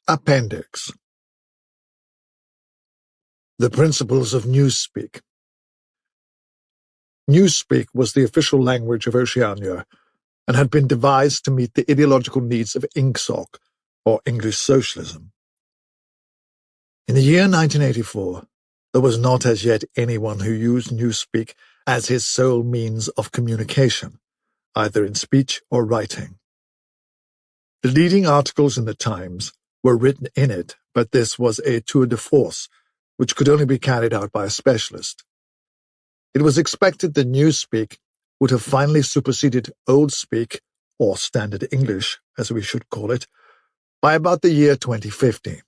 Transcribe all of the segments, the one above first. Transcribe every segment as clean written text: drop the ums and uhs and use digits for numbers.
Appendix. The Principles of Newspeak. Newspeak was the official language of Oceania and had been devised to meet the ideological needs of INCSOC, or English Socialism. In the year 1984, there was not as yet anyone who used Newspeak as his sole means of communication, either in speech or writing. The leading articles in the Times were written in it, but this was a tour de force, which could only be carried out by a specialist. It was expected that Newspeak would have finally superseded Old Speak, or Standard English, as we should call it, by about the year 2050.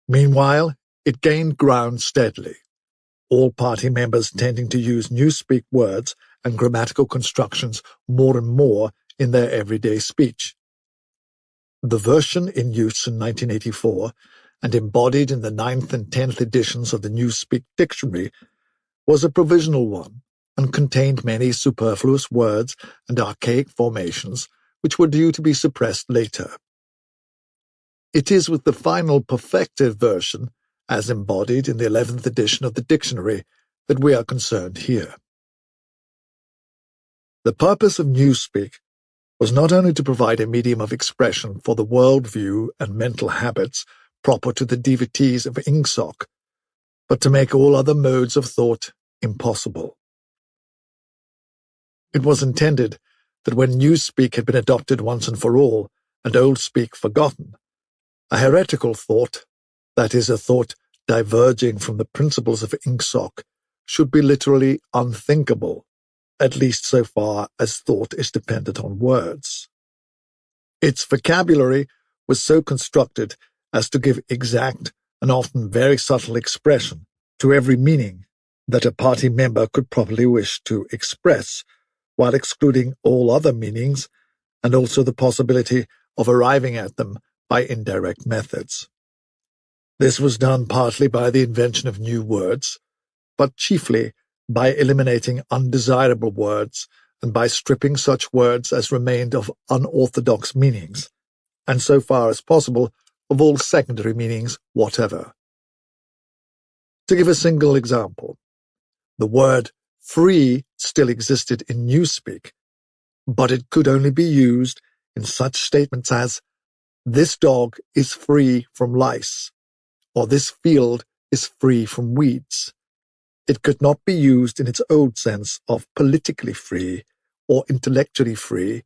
Meanwhile, it gained ground steadily, all party members tending to use Newspeak words and grammatical constructions more and more in their everyday speech. The version in use in 1984 and embodied in the 9th and 10th editions of the Newspeak Dictionary was a provisional one and contained many superfluous words and archaic formations which were due to be suppressed later. It is with the final perfected version, as embodied in the 11th edition of the dictionary, that we are concerned here. The purpose of Newspeak was not only to provide a medium of expression for the worldview and mental habits proper to the devotees of INCSOC, but to make all other modes of thought impossible. It was intended that when Newspeak had been adopted once and for all, and Old Speak forgotten, a heretical thought, that is, a thought diverging from the principles of INCSOC, should be literally unthinkable, at least so far as thought is dependent on words. Its vocabulary was so constructed as to give exact and often very subtle expression to every meaning that a party member could probably wish to express, while excluding all other meanings and also the possibility of arriving at them by indirect methods. This was done partly by the invention of new words, but chiefly by eliminating undesirable words and by stripping such words as remained of unorthodox meanings, and so far as possible of all secondary meanings whatever. To give a single example, the word free still existed in Newspeak, but it could only be used in such statements as, "This dog is free from lice," or "This field is free from weeds." It could not be used in its old sense of politically free or intellectually free,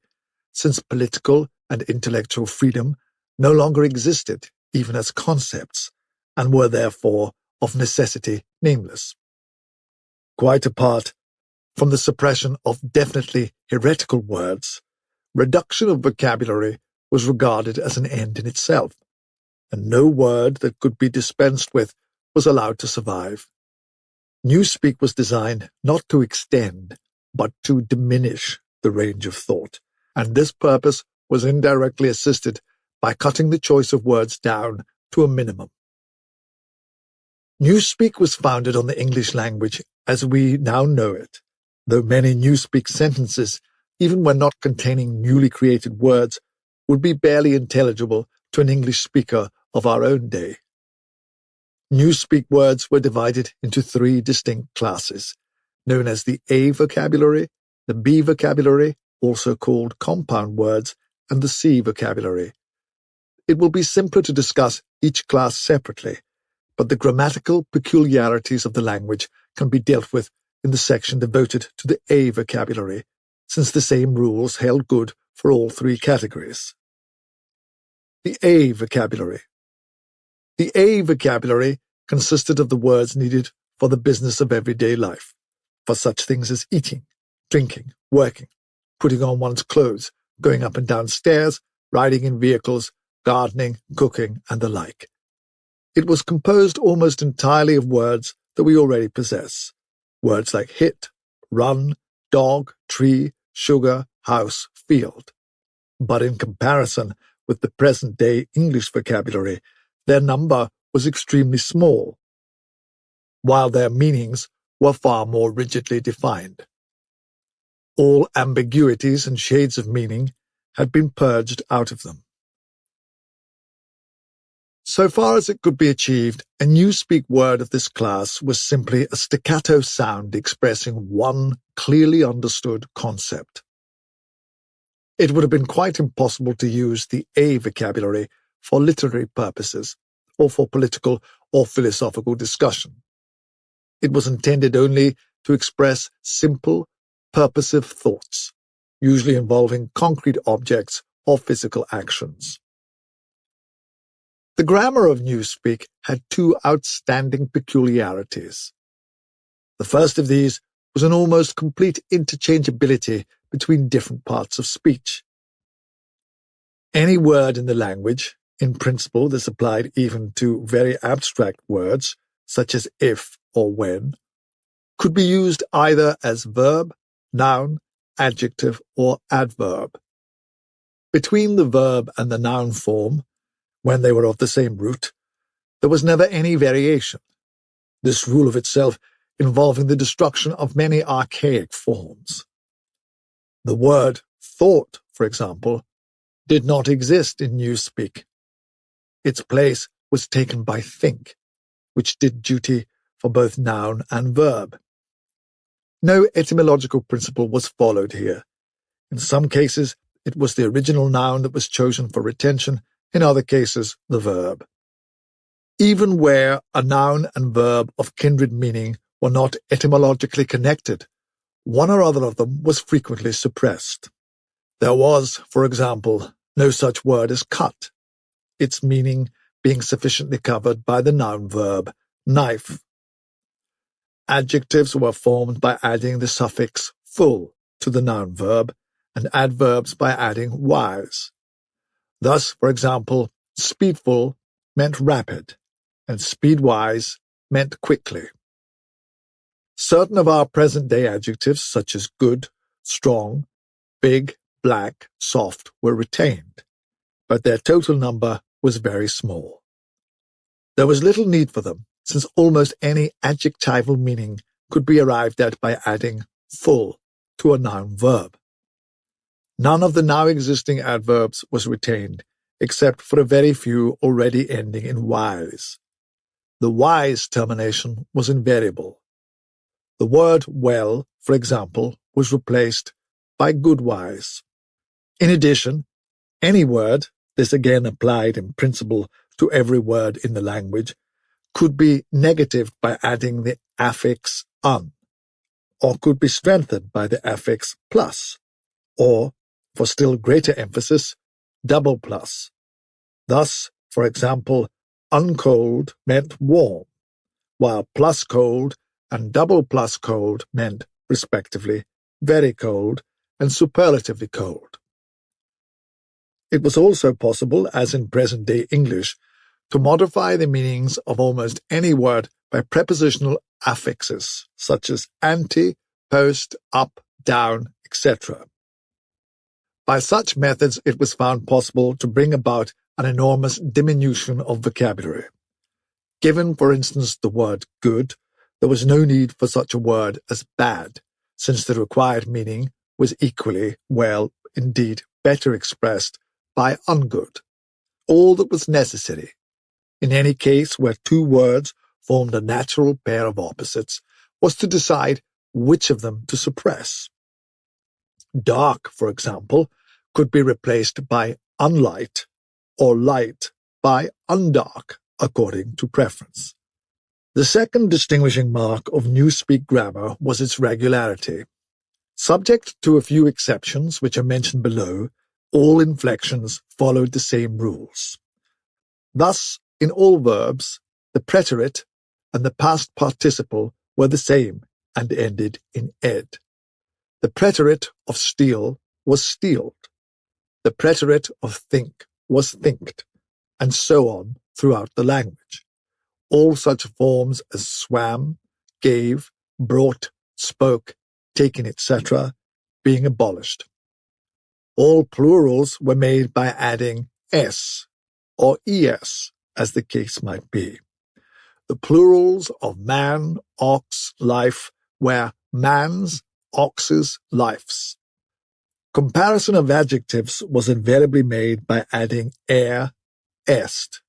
since political and intellectual freedom no longer existed even as concepts, and were therefore of necessity nameless. Quite apart from the suppression of definitely heretical words, reduction of vocabulary was regarded as an end in itself, and no word that could be dispensed with was allowed to survive. Newspeak was designed not to extend, but to diminish the range of thought, and this purpose was indirectly assisted by cutting the choice of words down to a minimum. Newspeak was founded on the English language as we now know it, though many Newspeak sentences, even when not containing newly created words, would be barely intelligible to an English speaker of our own day. Newspeak words were divided into 3 distinct classes, known as the A vocabulary, the B vocabulary, also called compound words, and the C vocabulary. It will be simpler to discuss each class separately, but the grammatical peculiarities of the language can be dealt with in the section devoted to the A vocabulary, since the same rules held good for all 3 categories. The A vocabulary. The A vocabulary consisted of the words needed for the business of everyday life, for such things as eating, drinking, working, putting on one's clothes, going up and down stairs, riding in vehicles, gardening, cooking, and the like. It was composed almost entirely of words that we already possess, words like hit, run, dog, tree, sugar, house, field. But in comparison with the present-day English vocabulary, their number was extremely small, while their meanings were far more rigidly defined. All ambiguities and shades of meaning had been purged out of them. So far as it could be achieved, a newspeak word of this class was simply a staccato sound expressing one clearly understood concept. It would have been quite impossible to use the A vocabulary for literary purposes, or for political or philosophical discussion. It was intended only to express simple, purposive thoughts, usually involving concrete objects or physical actions. The grammar of newspeak had two outstanding peculiarities. The first of these was an almost complete interchangeability between different parts of speech. Any word in the language, in principle this applied even to very abstract words, such as if or when, could be used either as verb, noun, adjective, or adverb. Between the verb and the noun form, when they were of the same root, there was never any variation, this rule of itself involving the destruction of many archaic forms. The word thought, for example, did not exist in newspeak. Its place was taken by think, which did duty for both noun and verb. No etymological principle was followed here. In some cases, it was the original noun that was chosen for retention, in other cases, the verb. Even where a noun and verb of kindred meaning were not etymologically connected, one or other of them was frequently suppressed. There was, for example, no such word as cut, its meaning being sufficiently covered by the noun verb knife. Adjectives were formed by adding the suffix full to the noun verb, and adverbs by adding wise. Thus, for example, speedful meant rapid, and speedwise meant quickly. Certain of our present-day adjectives, such as good, strong, big, black, soft, were retained, but their total number was very small. There was little need for them, since almost any adjectival meaning could be arrived at by adding full to a noun verb. None of the now existing adverbs was retained, except for a very few already ending in wise. The wise termination was invariable. The word well, for example, was replaced by goodwise. In addition, any word, this again applied in principle to every word in the language, could be negatived by adding the affix un, or could be strengthened by the affix plus, or, for still greater emphasis, double plus. Thus, for example, uncold meant warm, while plus cold and double plus cold meant, respectively, very cold and superlatively cold. It was also possible, as in present-day English, to modify the meanings of almost any word by prepositional affixes, such as ante, post, up, down, etc. By such methods it was found possible to bring about an enormous diminution of vocabulary. Given, for instance, the word good, there was no need for such a word as bad, since the required meaning was equally, well, indeed, better expressed by ungood. All that was necessary, in any case where two words formed a natural pair of opposites, was to decide which of them to suppress. Dark, for example, could be replaced by unlight, or light by undark, according to preference. The second distinguishing mark of newspeak grammar was its regularity. Subject to a few exceptions which are mentioned below, all inflections followed the same rules. Thus, in all verbs, the preterite and the past participle were the same and ended in ed. The preterite of steal was stealed. The preterite of think was thinked, and so on throughout the language. All such forms as swam, gave, brought, spoke, taken, etc., being abolished. All plurals were made by adding s or es, as the case might be. The plurals of man, ox, life were mans, oxes, lifes. Comparison of adjectives was invariably made by adding est,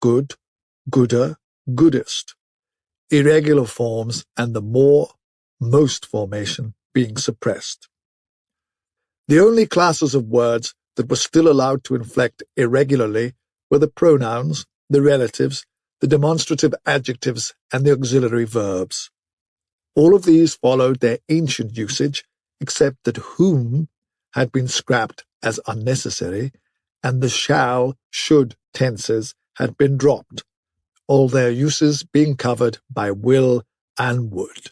good, gooder, goodest, irregular forms and the more, most formation being suppressed. The only classes of words that were still allowed to inflect irregularly were the pronouns, the relatives, the demonstrative adjectives, and the auxiliary verbs. All of these followed their ancient usage, except that whom had been scrapped as unnecessary, and the shall, should tenses had been dropped, all their uses being covered by will and would.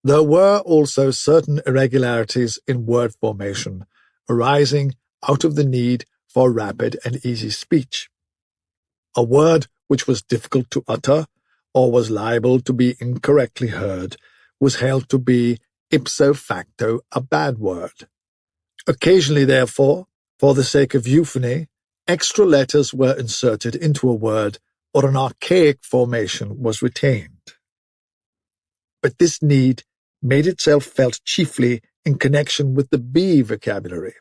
There were also certain irregularities in word formation, arising out of the need for rapid and easy speech. A word which was difficult to utter, or was liable to be incorrectly heard, was held to be ipso facto a bad word. Occasionally, therefore, for the sake of euphony, extra letters were inserted into a word, or an archaic formation was retained. But this need made itself felt chiefly in connection with the B vocabulary.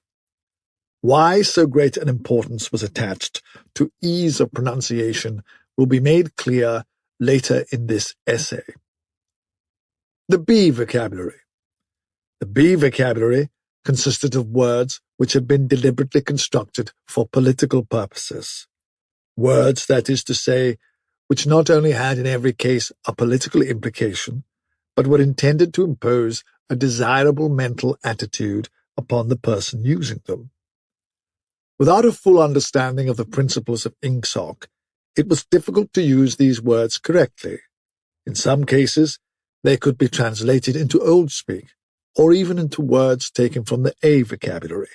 Why so great an importance was attached to ease of pronunciation will be made clear later in this essay. The B vocabulary. The B vocabulary consisted of words which had been deliberately constructed for political purposes. Words, that is to say, which not only had in every case a political implication, but were intended to impose a desirable mental attitude upon the person using them. Without a full understanding of the principles of Ingsoc, it was difficult to use these words correctly. In some cases, they could be translated into Old Speak, or even into words taken from the A vocabulary,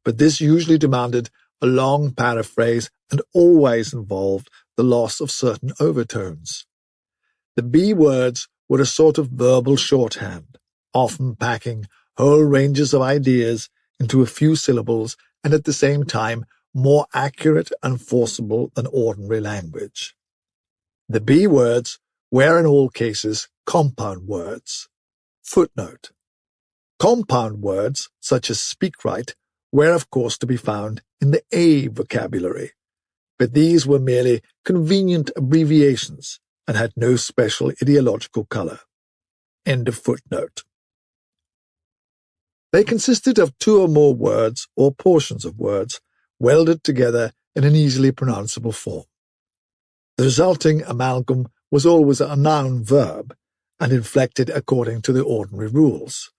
but this usually demanded a long paraphrase and always involved the loss of certain overtones. The B words were a sort of verbal shorthand, often packing whole ranges of ideas into a few syllables and at the same time more accurate and forcible than ordinary language. The B words were in all cases compound words. Footnote. Compound words, such as speak-right, were of course to be found in the A vocabulary, but these were merely convenient abbreviations and had no special ideological color. End of footnote. They consisted of two or more words or portions of words welded together in an easily pronounceable form. The resulting amalgam was always a noun-verb and inflected according to the ordinary rules.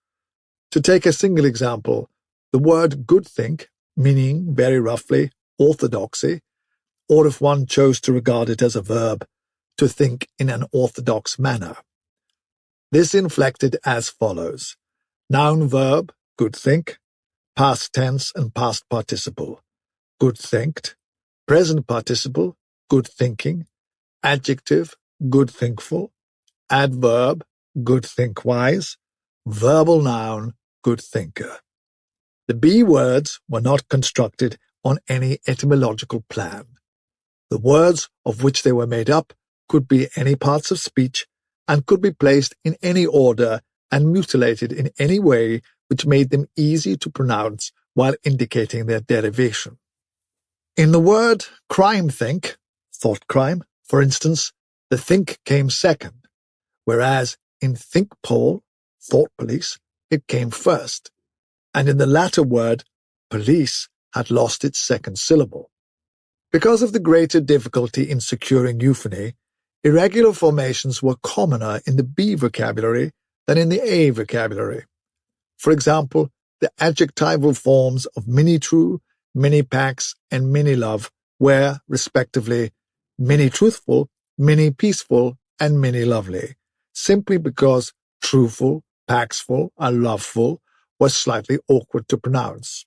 To take a single example, the word good think, meaning, very roughly, orthodoxy, or if one chose to regard it as a verb, to think in an orthodox manner. This inflected as follows: noun-verb, good think, past tense and past participle, good thinked, present participle, good thinking, adjective, good thinkful, adverb, good think-wise, verbal noun, good thinker. The B words were not constructed on any etymological plan. The words of which they were made up could be any parts of speech and could be placed in any order and mutilated in any way which made them easy to pronounce while indicating their derivation. In the word crime think, thought crime, for instance, the think came second, whereas in think poll, thought police, it came first, and in the latter word, police had lost its second syllable. Because of the greater difficulty in securing euphony, irregular formations were commoner in the B vocabulary than in the A vocabulary. For example, the adjectival forms of mini-true, mini-pax, and mini-love were, respectively, mini-truthful, mini-peaceful, and mini-lovely, simply because truthful, paxful, and loveful was slightly awkward to pronounce.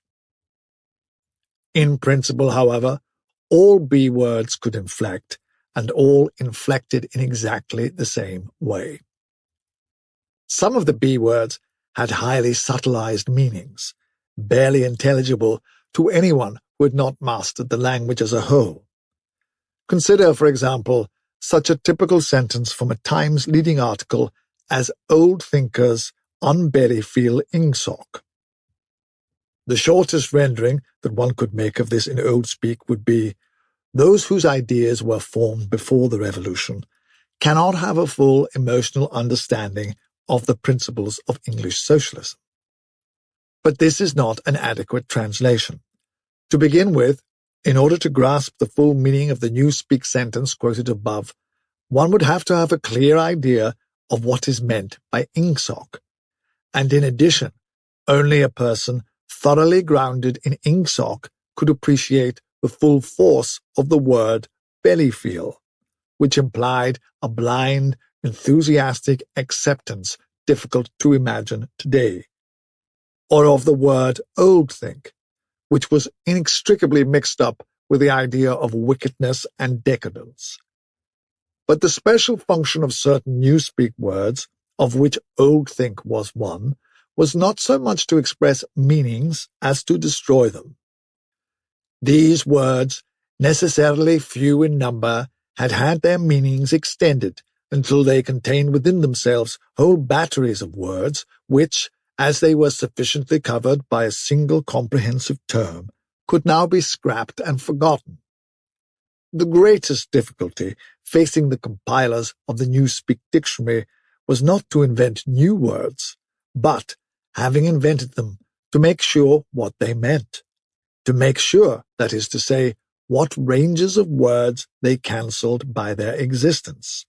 In principle, however, all B words could inflect, and all inflected in exactly the same way. Some of the B words had highly subtilized meanings, barely intelligible to anyone who had not mastered the language as a whole. Consider, for example, such a typical sentence from a Times leading article as "Old thinkers unbarely feel ingsoc." The shortest rendering that one could make of this in Old Speak would be, Those whose ideas were formed before the revolution cannot have a full emotional understanding of the principles of English socialism. But this is not an adequate translation. To begin with, in order to grasp the full meaning of the Newspeak sentence quoted above, one would have to have a clear idea of what is meant by ingsoc. And in addition, only a person thoroughly grounded in ingsoc could appreciate the full force of the word bellyfeel, which implied a blind, enthusiastic acceptance difficult to imagine today, or of the word oldthink, which was inextricably mixed up with the idea of wickedness and decadence. But the special function of certain Newspeak words, of which oldthink was one, was not so much to express meanings as to destroy them. These words, necessarily few in number, had had their meanings extended until they contained within themselves whole batteries of words which, as they were sufficiently covered by a single comprehensive term, could now be scrapped and forgotten. The greatest difficulty facing the compilers of the Newspeak dictionary was not to invent new words, but, having invented them, to make sure what they meant. To make sure, that is to say, what ranges of words they cancelled by their existence.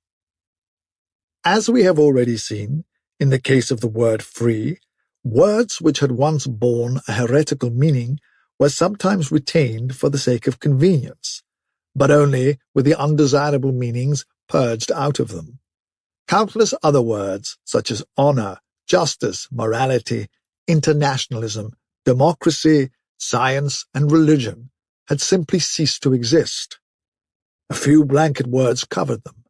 As we have already seen, in the case of the word free, words which had once borne a heretical meaning were sometimes retained for the sake of convenience, but only with the undesirable meanings purged out of them. Countless other words, such as honor, justice, morality, internationalism, democracy, science, and religion, had simply ceased to exist. A few blanket words covered them,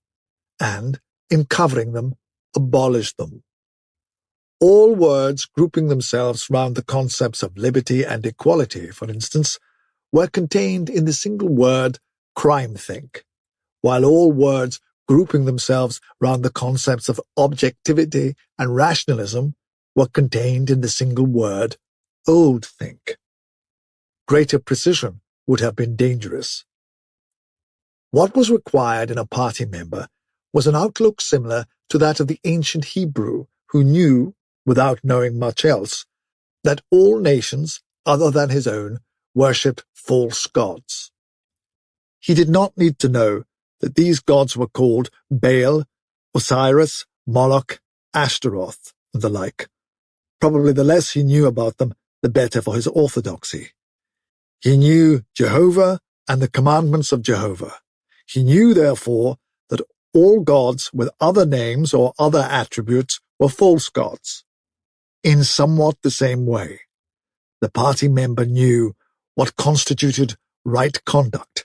and, in covering them, abolished them. All words grouping themselves round the concepts of liberty and equality, for instance, were contained in the single word crime-think, while all words grouping themselves round the concepts of objectivity and rationalism were contained in the single word old-think. Greater precision would have been dangerous. What was required in a party member was an outlook similar to that of the ancient Hebrew, who knew, without knowing much else, that all nations, other than his own, worshipped false gods. He did not need to know that these gods were called Baal, Osiris, Moloch, Ashtaroth, and the like. Probably the less he knew about them, the better for his orthodoxy. He knew Jehovah and the commandments of Jehovah. He knew, therefore, that all gods with other names or other attributes were false gods. In somewhat the same way, the party member knew what constituted right conduct,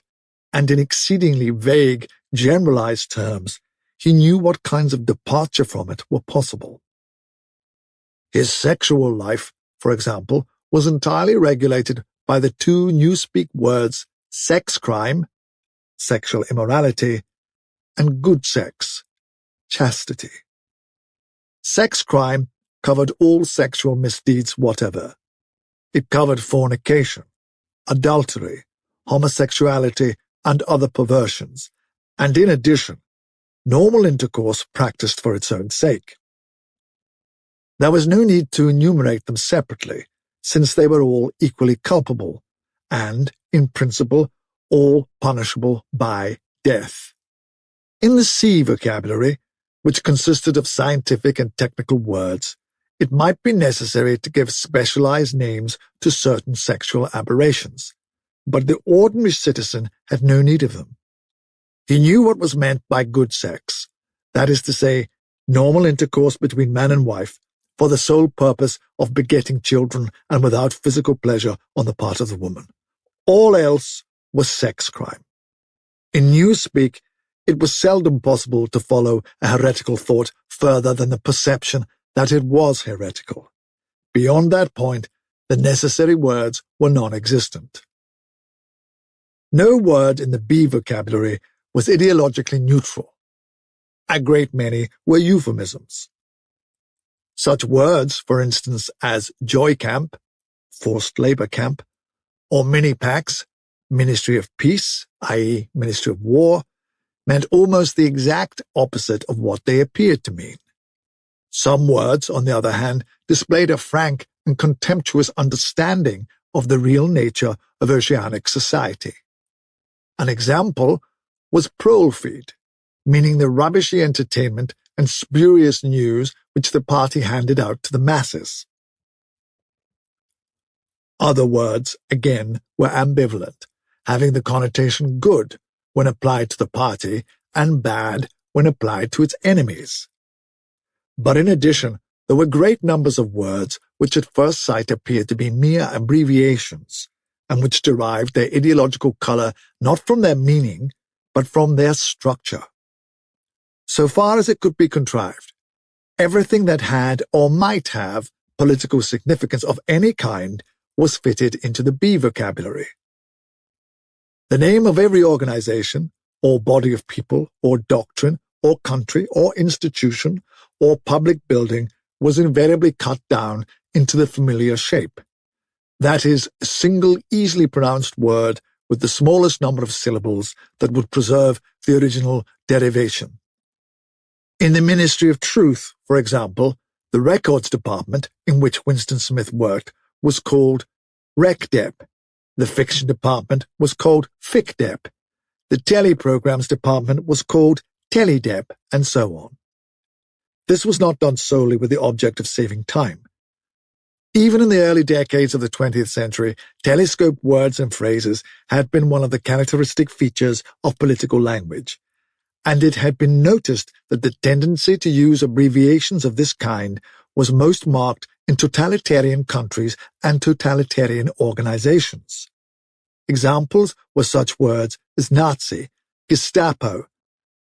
and in exceedingly vague, generalized terms, he knew what kinds of departure from it were possible. His sexual life, for example, was entirely regulated by the two Newspeak words sex crime, sexual immorality, and good sex, chastity. Sex crime covered all sexual misdeeds whatever. It covered fornication, adultery, homosexuality, and other perversions, and in addition, normal intercourse practiced for its own sake. There was no need to enumerate them separately, since they were all equally culpable, and, in principle, all punishable by death. In the C vocabulary, which consisted of scientific and technical words, it might be necessary to give specialized names to certain sexual aberrations, but the ordinary citizen had no need of them. He knew what was meant by good sex, that is to say, normal intercourse between man and wife, for the sole purpose of begetting children and without physical pleasure on the part of the woman. All else was sex crime. In Newspeak, it was seldom possible to follow a heretical thought further than the perception that it was heretical. Beyond that point, the necessary words were non-existent. No word in the B vocabulary was ideologically neutral. A great many were euphemisms. Such words, for instance, as joy camp, forced labor camp, or mini-packs, Ministry of Peace, i.e. Ministry of War, meant almost the exact opposite of what they appeared to mean. Some words, on the other hand, displayed a frank and contemptuous understanding of the real nature of oceanic society. An example was prolfeed, meaning the rubbishy entertainment and spurious news which the party handed out to the masses. Other words, again, were ambivalent, having the connotation good when applied to the party and bad when applied to its enemies. But in addition, there were great numbers of words which at first sight appeared to be mere abbreviations, and which derived their ideological color not from their meaning, but from their structure. So far as it could be contrived, everything that had or might have political significance of any kind was fitted into the B vocabulary. The name of every organization, or body of people, or doctrine, or country, or institution, or public building was invariably cut down into the familiar shape. That is, a single easily pronounced word with the smallest number of syllables that would preserve the original derivation. In the Ministry of Truth, for example, the Records Department, in which Winston Smith worked, was called RecDep. The Fiction Department was called FicDep. The Teleprograms Department was called TeleDep, and so on. This was not done solely with the object of saving time. Even in the early decades of the 20th century, telescoped words and phrases had been one of the characteristic features of political language, and it had been noticed that the tendency to use abbreviations of this kind was most marked in totalitarian countries and totalitarian organizations. Examples were such words as Nazi, Gestapo,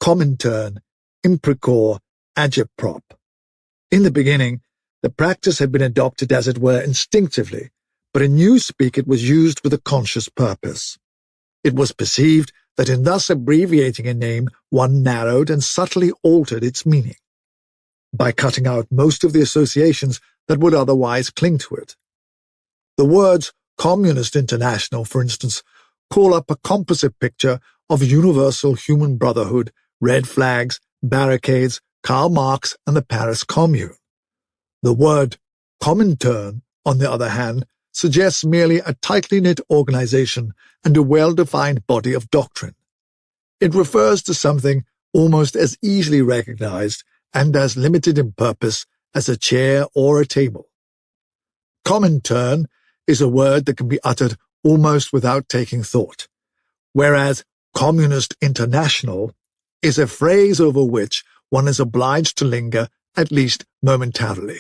Comintern, Imprecaur, Agitprop. In the beginning, the practice had been adopted as it were instinctively, but in Newspeak it was used with a conscious purpose. It was perceived that in thus abbreviating a name one narrowed and subtly altered its meaning, by cutting out most of the associations that would otherwise cling to it. The words Communist International, for instance, call up a composite picture of universal human brotherhood, red flags, barricades, Karl Marx, and the Paris Commune. The word Comintern, on the other hand, suggests merely a tightly knit organization and a well-defined body of doctrine. It refers to something almost as easily recognized and as limited in purpose as a chair or a table. Comintern is a word that can be uttered almost without taking thought, whereas Communist International is a phrase over which one is obliged to linger, at least momentarily.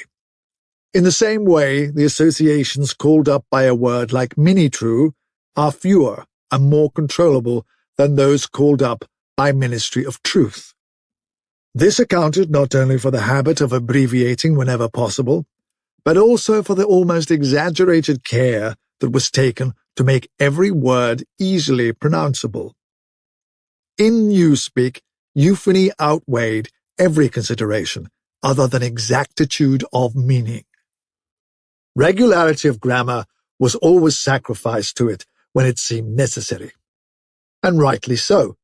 In the same way, the associations called up by a word like mini-true are fewer and more controllable than those called up by Ministry of Truth. This accounted not only for the habit of abbreviating whenever possible, but also for the almost exaggerated care that was taken to make every word easily pronounceable. In Newspeak, euphony outweighed every consideration other than exactitude of meaning. Regularity of grammar was always sacrificed to it when it seemed necessary. And rightly so,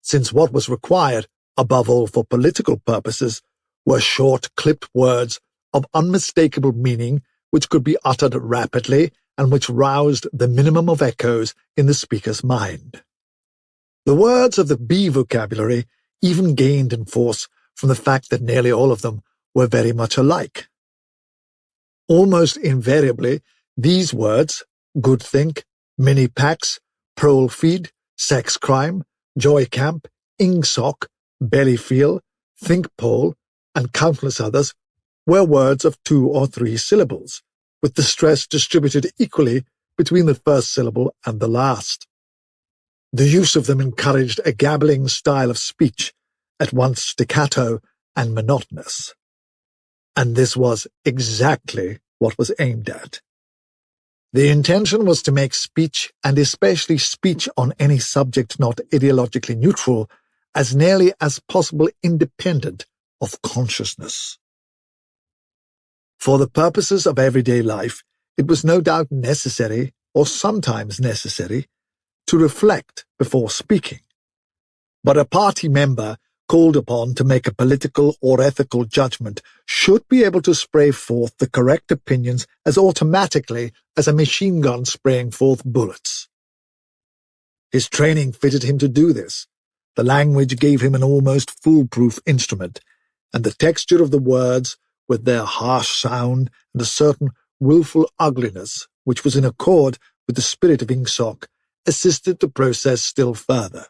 since what was required, above all for political purposes, were short, clipped words of unmistakable meaning which could be uttered rapidly and which roused the minimum of echoes in the speaker's mind. The words of the B vocabulary even gained in force from the fact that nearly all of them were very much alike. Almost invariably, these words, goodthink, mini-pax, prolfeed, sex crime, joy camp, ingsoc, bellyfeel, thinkpole, and countless others, were words of 2 or 3 syllables, with the stress distributed equally between the first syllable and the last. The use of them encouraged a gabbling style of speech, at once staccato and monotonous. And this was exactly what was aimed at. The intention was to make speech, and especially speech on any subject not ideologically neutral, as nearly as possible independent of consciousness. For the purposes of everyday life, it was no doubt necessary, or sometimes necessary, to reflect before speaking. But a party member called upon to make a political or ethical judgment should be able to spray forth the correct opinions as automatically as a machine gun spraying forth bullets. His training fitted him to do this. The language gave him an almost foolproof instrument, and the texture of the words, with their harsh sound and a certain willful ugliness which was in accord with the spirit of Ingsoc, assisted the process still further.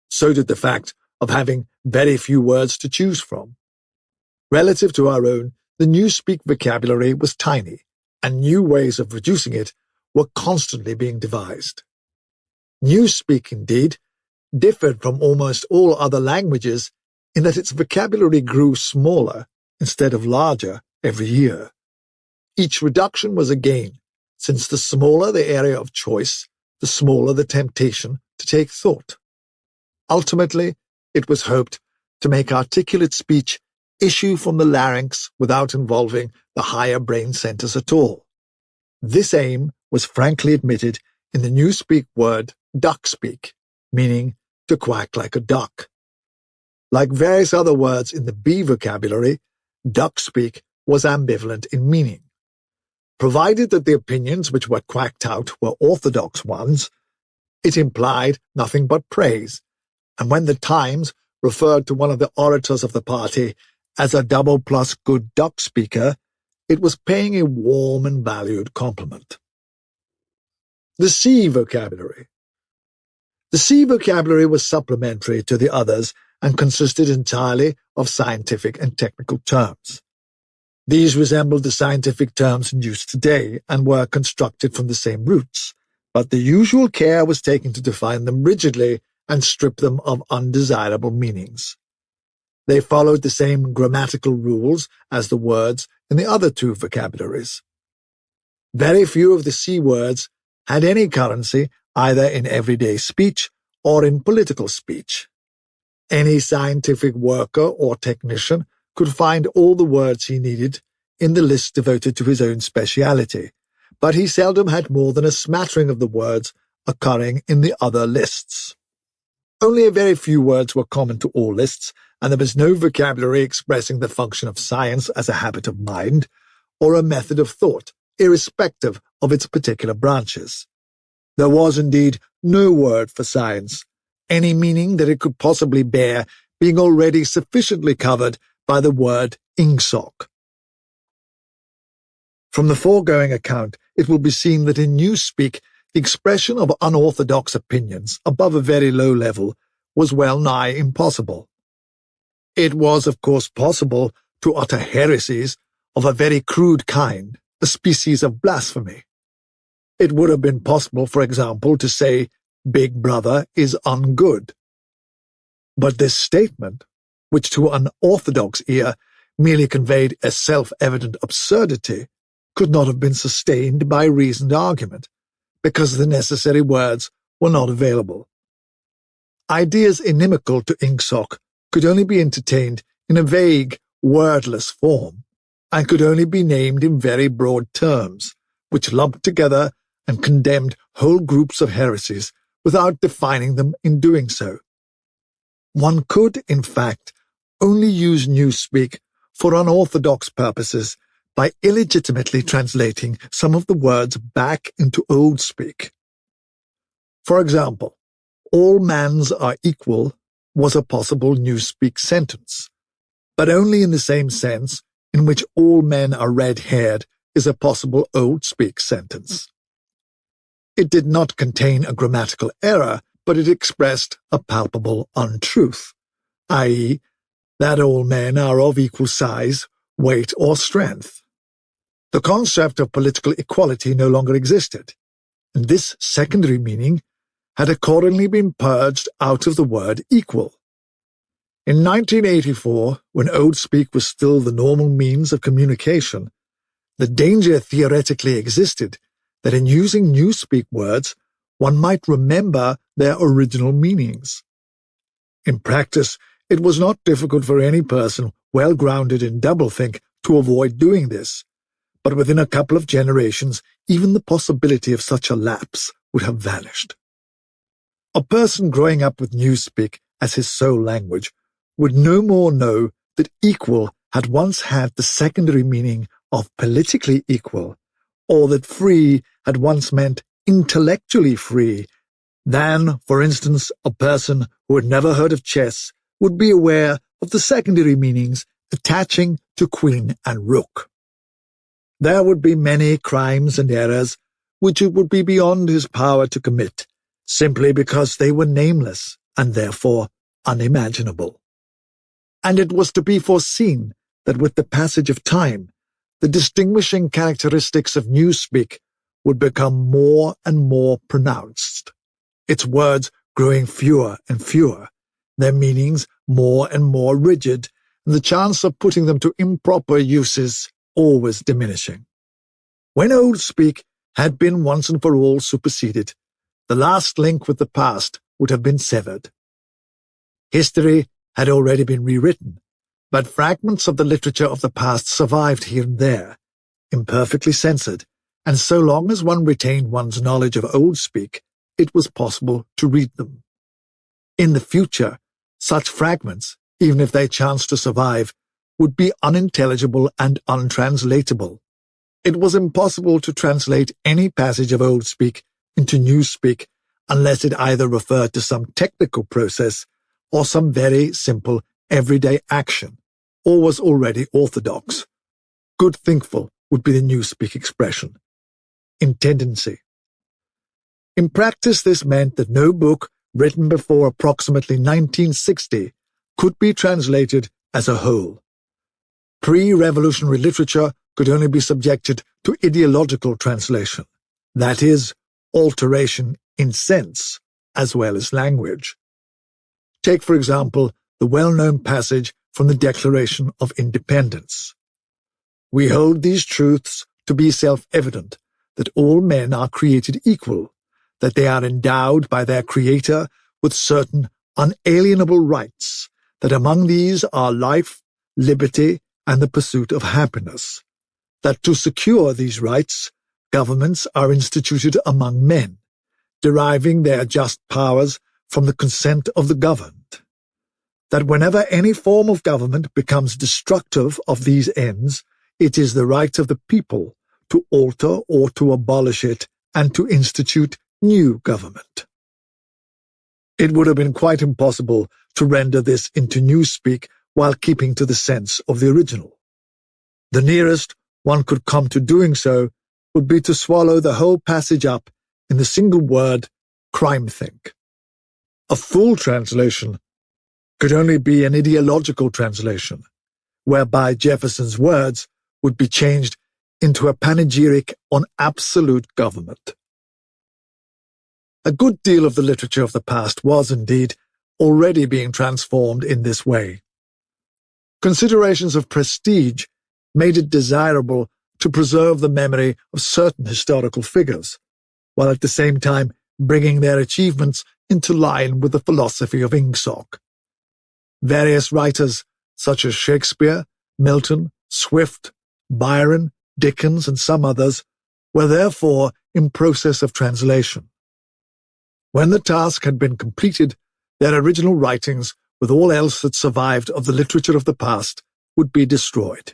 So did the fact of having very few words to choose from. Relative to our own, the Newspeak vocabulary was tiny, and new ways of reducing it were constantly being devised. Newspeak, indeed, differed from almost all other languages in that its vocabulary grew smaller instead of larger every year. Each reduction was a gain, since the smaller the area of choice, the smaller the temptation to take thought. Ultimately, it was hoped to make articulate speech issue from the larynx without involving the higher brain centers at all. This aim was frankly admitted in the Newspeak word duckspeak, meaning to quack like a duck. Like various other words in the B vocabulary, duckspeak was ambivalent in meaning. Provided that the opinions which were quacked out were orthodox ones, it implied nothing but praise, and when the Times referred to one of the orators of the party as a double-plus good duck speaker, it was paying a warm and valued compliment. The C vocabulary. The C vocabulary was supplementary to the others and consisted entirely of scientific and technical terms. These resembled the scientific terms in use today and were constructed from the same roots, but the usual care was taken to define them rigidly and strip them of undesirable meanings. They followed the same grammatical rules as the words in the other two vocabularies. Very few of the C words had any currency either in everyday speech or in political speech. Any scientific worker or technician could find all the words he needed in the list devoted to his own speciality, but he seldom had more than a smattering of the words occurring in the other lists. Only a very few words were common to all lists, and there was no vocabulary expressing the function of science as a habit of mind or a method of thought, irrespective of its particular branches. There was indeed no word for science, any meaning that it could possibly bear being already sufficiently covered by the word Ingsoc. From the foregoing account, it will be seen that in Newspeak, the expression of unorthodox opinions above a very low level was well nigh impossible. It was, of course, possible to utter heresies of a very crude kind, a species of blasphemy. It would have been possible, for example, to say, Big Brother is ungood. But this statement, which to an orthodox ear merely conveyed a self-evident absurdity, could not have been sustained by reasoned argument, because the necessary words were not available. Ideas inimical to Ingsoc could only be entertained in a vague, wordless form, and could only be named in very broad terms, which lumped together and condemned whole groups of heresies without defining them in doing so. One could, in fact, only use Newspeak for unorthodox purposes by illegitimately translating some of the words back into Old Speak. For example, all mans are equal was a possible Newspeak sentence, but only in the same sense in which all men are red-haired is a possible Old Speak sentence. It did not contain a grammatical error, but it expressed a palpable untruth, i.e., that all men are of equal size, weight, or strength. The concept of political equality no longer existed, and this secondary meaning had accordingly been purged out of the word equal. In 1984, when Old Speak was still the normal means of communication, the danger theoretically existed that in using Newspeak words, one might remember their original meanings. In practice, it was not difficult for any person well grounded in doublethink to avoid doing this, but within a couple of generations, even the possibility of such a lapse would have vanished. A person growing up with Newspeak as his sole language would no more know that equal had once had the secondary meaning of politically equal, or that free had once meant intellectually free, than, for instance, a person who had never heard of chess would be aware of the secondary meanings attaching to queen and rook. There would be many crimes and errors which it would be beyond his power to commit, simply because they were nameless and therefore unimaginable. And it was to be foreseen that with the passage of time, the distinguishing characteristics of Newspeak would become more and more pronounced, its words growing fewer and fewer, their meanings more and more rigid, and the chance of putting them to improper uses always diminishing. When Old Speak had been once and for all superseded, the last link with the past would have been severed. History had already been rewritten, but fragments of the literature of the past survived here and there, imperfectly censored, and so long as one retained one's knowledge of Old Speak, it was possible to read them. In the future, such fragments, even if they chanced to survive, would be unintelligible and untranslatable. It was impossible to translate any passage of Old Speak into Newspeak unless it either referred to some technical process or some very simple everyday action, or was already orthodox. Good thinkful would be the Newspeak expression. In tendency. In practice, this meant that no book written before approximately 1960 could be translated as a whole. Pre-revolutionary literature could only be subjected to ideological translation, that is, alteration in sense as well as language. Take, for example, the well-known passage from the Declaration of Independence. We hold these truths to be self-evident, that all men are created equal, that they are endowed by their Creator with certain unalienable rights, that among these are life, liberty, and the pursuit of happiness, that to secure these rights, governments are instituted among men, deriving their just powers from the consent of the governed, that whenever any form of government becomes destructive of these ends, it is the right of the people to alter or to abolish it and to institute new government. It would have been quite impossible to render this into Newspeak while keeping to the sense of the original. The nearest one could come to doing so would be to swallow the whole passage up in the single word crime-think. A full translation could only be an ideological translation, whereby Jefferson's words would be changed into a panegyric on absolute government. A good deal of the literature of the past was, indeed, already being transformed in this way. Considerations of prestige made it desirable to preserve the memory of certain historical figures, while at the same time bringing their achievements into line with the philosophy of Ingsoc. Various writers, such as Shakespeare, Milton, Swift, Byron, Dickens, and some others, were therefore in process of translation. When the task had been completed, their original writings, with all else that survived of the literature of the past, would be destroyed.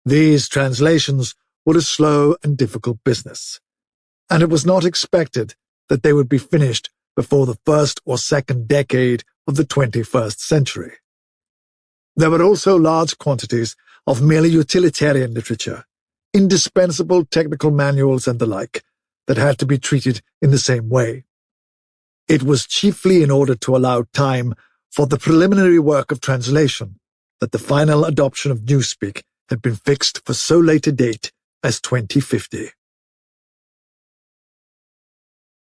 These translations were a slow and difficult business, and it was not expected that they would be finished before the first or second decade of the 21st century. There were also large quantities of merely utilitarian literature, indispensable technical manuals and the like, that had to be treated in the same way. It was chiefly in order to allow time for the preliminary work of translation that the final adoption of Newspeak had been fixed for so late a date as 2050.